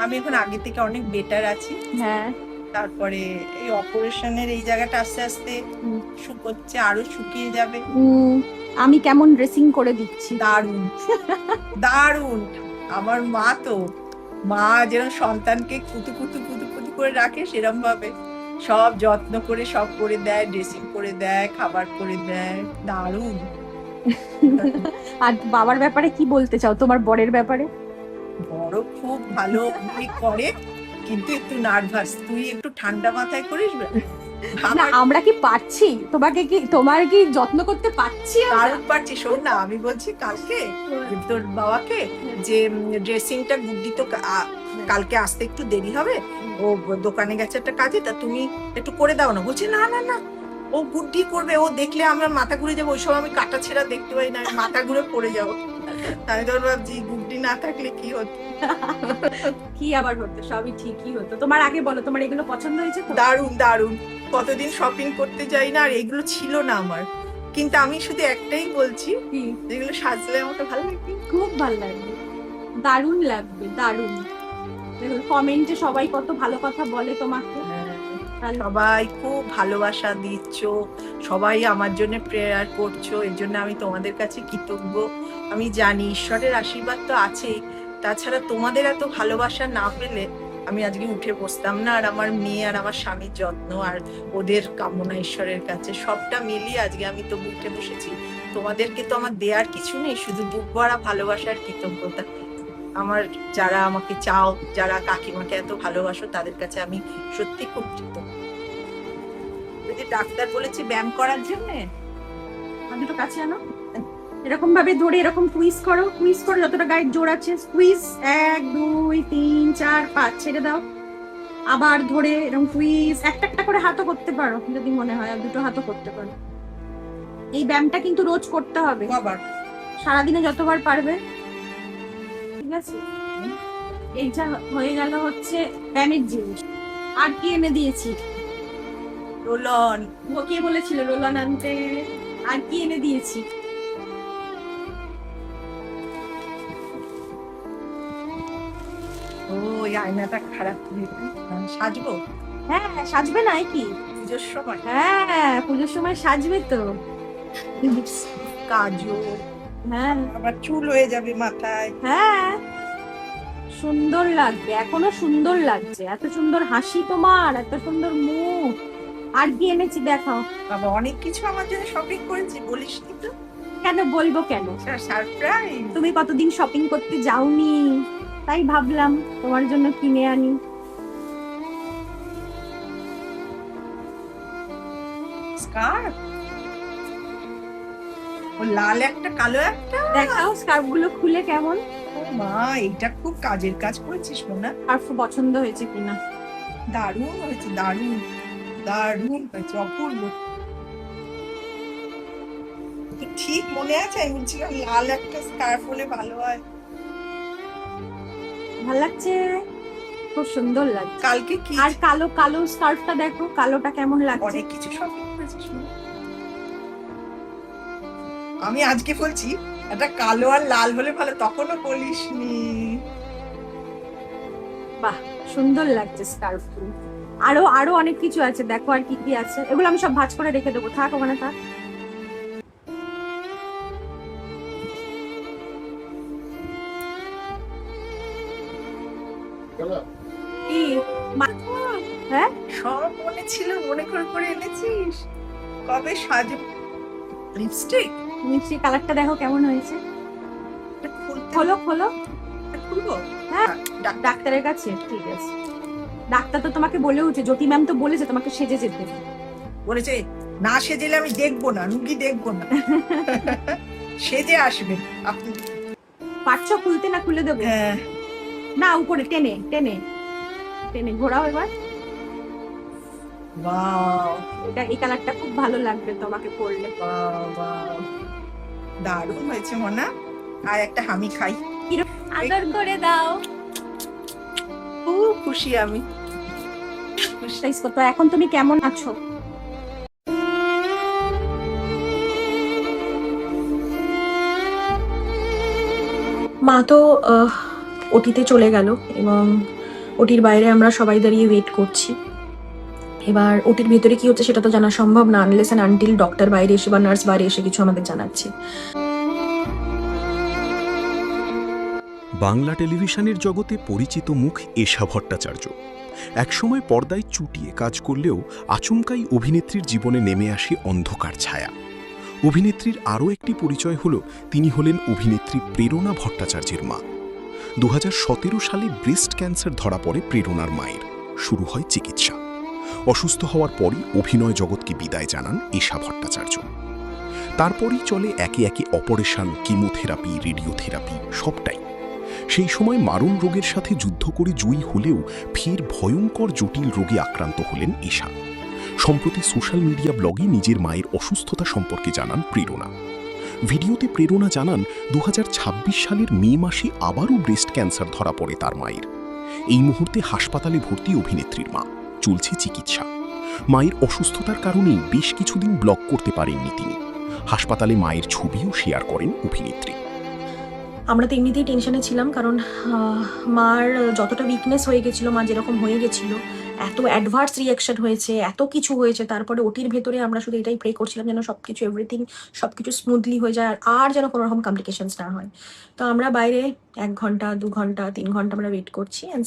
আমি এখন আগে থেকে অনেক বেটার আছি। হ্যাঁ, তারপরে এই অপারেশনের এই জায়গাটা আস্তে আস্তে শুকোচ্ছে, আরো শুকিয়ে যাবে। আমি কেমন ড্রেসিং করে দিচ্ছি। দারুণ দারুণ। আমার মা যেরকম সন্তানকে কুতু কুতু কুতু কুতু করে রাখে, সেরকম ভাবে সব যত্ন করে সব করে দেয়, ড্রেসিং করে দেয়, খাবার করে দেয়। দারুণ। আর বাবার ব্যাপারে কি বলতে চাও, তোমার বরের ব্যাপারে? বড় খুব ভালো করে, কিন্তু একটু নার্ভাস। তুই একটু ঠান্ডা মাথায় করিস। না, আমরা কি পারছি? তোমার কি যত্ন করতে পারছি? দারুণ পারছি। শোন না, আমি বলছি কালকে তোর বাবাকে যে ড্রেসিংটা গুড্ডি তো কালকে আসতে একটু দেরি হবে, ও দোকানে গেছে একটা কাজে, তা তুমি একটু করে দাও না। বলছে না না না, ও গুড্ডি করবে, ও দেখলে আমার মাথা ঘুরে যাবো। ওই সময় আমি কাটা ছেঁড়া দেখতে পাই না, আমি মাথা ঘুরে পড়ে যাবো। আমি তোর ভাবছি গুড্ডি না থাকলে কি হতো। কি আবার হতো, সবই ঠিকই হতো। তোমার আগে বলো, তোমার এগুলো পছন্দ হয়েছে তো? দারুণ দারুণ। কতদিন শপিং করতে যাই না, আর এগুলো ছিল না আমার। কিন্তু আমি শুধু একটাই বলছি, যেগুলো সাজলে আমাকে ভালো লাগবে, খুব ভালো লাগবে, দারুণ লাগবে, দারুণ। দেখুন কমেন্টে সবাই কত ভালো কথা বলে তোমাকে। সবাই খুব ভালোবাসা দিচ্ছ, সবাই আমার জন্য প্রেয়ার করছো, এর জন্য আমি তোমাদের কাছে কৃতজ্ঞ। আমি জানি ঈশ্বরের আশীর্বাদ তো আছেই, তাছাড়া তোমাদের এত ভালোবাসা না পেলে আমি আজকে উঠে বসতাম না। আর আমার মেয়ে আর আমার স্বামীর যত্ন আর ওদের কামনা ঈশ্বরের কাছে সবটা মিলিয়ে আজকে আমি তো উঠে বসেছি। তোমাদেরকে তো আমার দেয়ার কিছু নেই, শুধু বুক ভরা ভালোবাসার কৃতজ্ঞতা। আমার যারা আমাকে চাও, যারা কাকিমাকে এত ভালোবাসো, তাদের কাছে আমি সত্যি খুব কৃতজ্ঞ। যদি ডাক্তার বলেছে ব্যায়াম করার জন্য, দুটো কাছে আনো, এরকম ভাবে ধরে এরকম কুইজ করো, যতটা গাইড জোর আছে কুইজ। 1 2 3 4 5 ছেড়ে দাও, আবার ধরে এরকম কুইজ। একটা একটা করে হাতও করতে পারো যদি মনে হয়, আর দুটো হাতও করতে পারো। এই ব্যায়ামটা কিন্তু রোজ করতে হবে, সারাদিনে যতবার পারবে, ঠিক আছে? এইটা হয়ে গেল হচ্ছে ব্যায়ামের জিনিস। আর কি এনে দিয়েছি? রোলন। কে বলেছিল রোলন আনতে? আর কি এনে দিয়েছি? ও, এই আয়নাটা খারাপ, সাজবো? হ্যাঁ, সাজবে না কি পুজোর সময়? হ্যাঁ, পুজোর সময় সাজবে তো। কাজল, হ্যাঁ আবার চুল হয়ে যাবে মাথায়। হ্যাঁ, সুন্দর লাগবে, এখনো সুন্দর লাগছে। এত সুন্দর হাসি তোমার, এত সুন্দর মুখ। আর কি এনেছি দেখাও। বাবা, অনেক কিছু আমার জন্য শপিং করেছি, বলিস নি তো। কেন বলবো, কেন? সারপ্রাইজ। তুমি কতদিন শপিং করতে যাওনি, তাই ভাবলাম তোমার জন্য কিনে আনি। স্কার্ফ, ও লাল একটা কালো একটা। দেখাও স্কার্ফ গুলো খুলে কেমন। ও মা, এইটা খুব কাজের কাজ করেছিস না? স্কার্ফ পছন্দ হয়েছে কিনা? দারুণ হয়েছে, দারুণ দারুণ হয়েছে, অপূর্ব। ঠিক মনে আছে, আমি বলছিলাম লাল একটা স্কার্ফ হলে ভালো হয়। ভালো লাগছে, খুব সুন্দর লাগছে। কালকে কি? আর কালো কালো স্কার্ফটা দেখো, কালোটা কেমন লাগছে। অনেক কিছু শপিং করেছিস। আমি আজকে বলছি একটা কালো আর লাল হলে ভালো, তখনও বলিসনি। বাহ, সুন্দর লাগছে স্কার্ফ। আরো আরো অনেক কিছু আছে, দেখো আর কি কি আছে। এগুলো আমি সব ভাঁজ করে রেখে দেবো, থাক ওখানে থাক। কি? হ্যাঁ, সব মনে ছিল, মনে করে করে এনেছিস। কবে সাজব? লিপস্টিক কালারটা দেখো কেমন হয়েছে। খোলো খোলো, খুলবো? হ্যাঁ, ডাক্তারের কাছে। ঠিক আছে, ডাক্তার তো তোমাকে বলেওছে, জ্যোতি ম্যাম তো বলেছে তোমাকে সেজে যেতে। বলেছে না সেজেলে আমি দেখবো না, রুগী দেখবো না। সেজে আসবেন আপনি। পারছো খুলতে? না খুলে দেবো? হ্যাঁ। না, উপরে টেনে টেনে টেনে ঘোরাও এবার। বাহ, এটা এই কালারটা খুব ভালো লাগবে তোমাকে পরলে। দারুণ হয়েছে মনা। আর একটা হামি খাই, আদর করে দাও। খুব খুশি আমি। তো এখন তুমি কেমন আছো? মা তো ওটিতে চলে গেল, এবং ওটির বাইরে আমরা সবাই দাঁড়িয়ে ওয়েট করছি। এবার ওটির ভেতরে কি হচ্ছে সেটা তো জানা সম্ভব না আনলেস অ্যান্ড আনটিল ডক্টর বাইরে এসে বা নার্স বাইরে এসে কিছু আমাদের জানাচ্ছে। বাংলা টেলিভিশনের জগতে পরিচিত মুখ এশা ভট্টাচার্য। একসময় পর্দায় চুটিয়ে কাজ করলেও আচমকাই অভিনেত্রীর জীবনে নেমে আসে অন্ধকার ছায়া। অভিনেত্রীর আরও একটি পরিচয় হল তিনি হলেন অভিনেত্রী প্রেরণা ভট্টাচার্যের মা। 2017 সালে ব্রেস্ট ক্যান্সার ধরা পড়ে প্রেরণার মায়ের। শুরু হয় চিকিৎসা। অসুস্থ হওয়ার পরই অভিনয় জগৎকে বিদায় জানান এশা ভট্টাচার্য। তারপরই চলে একে একে অপারেশন, কিমোথেরাপি, রেডিওথেরাপি, সবটাই। সেই সময় মারণ রোগের সাথে যুদ্ধ করে জয়ী হলেও ফের ভয়ঙ্কর জটিল রোগে আক্রান্ত হলেন এশা। সম্প্রতি সোশ্যাল মিডিয়া ব্লগে নিজের মায়ের অসুস্থতা সম্পর্কে জানান প্রেরণা। ভিডিওতে প্রেরণা জানান 2026 সালের মে মাসে আবারও ব্রেস্ট ক্যান্সার ধরা পড়ে তার মায়ের। এই মুহূর্তে হাসপাতালে ভর্তি অভিনেত্রীর মা, চলছে চিকিৎসা। মায়ের অসুস্থতার কারণেই বেশ কিছুদিন ব্লগ করতে পারেননি তিনি। হাসপাতালে মায়ের ছবিও শেয়ার করেন অভিনেত্রী। আমরা তো এমনিতেই টেনশনে ছিলাম, কারণ মার যতটা উইকনেস হয়ে গেছিলো, মা যেরকম হয়ে গেছিলো, এত অ্যাডভার্স রিয়াকশন হয়েছে, এত কিছু হয়েছে, তারপরে ওটির ভেতরে আমরা শুধু এটাই প্রে করছিলাম যেন সবকিছু এভরিথিং সবকিছু স্মুথলি হয়ে যায়, আর যেন কোনো রকম কমপ্লিকেশনস না হয়। তো আমরা বাইরে 1 ঘন্টা 2 ঘন্টা 3 ঘন্টা আমরা ওয়েট করছি, অ্যান্ড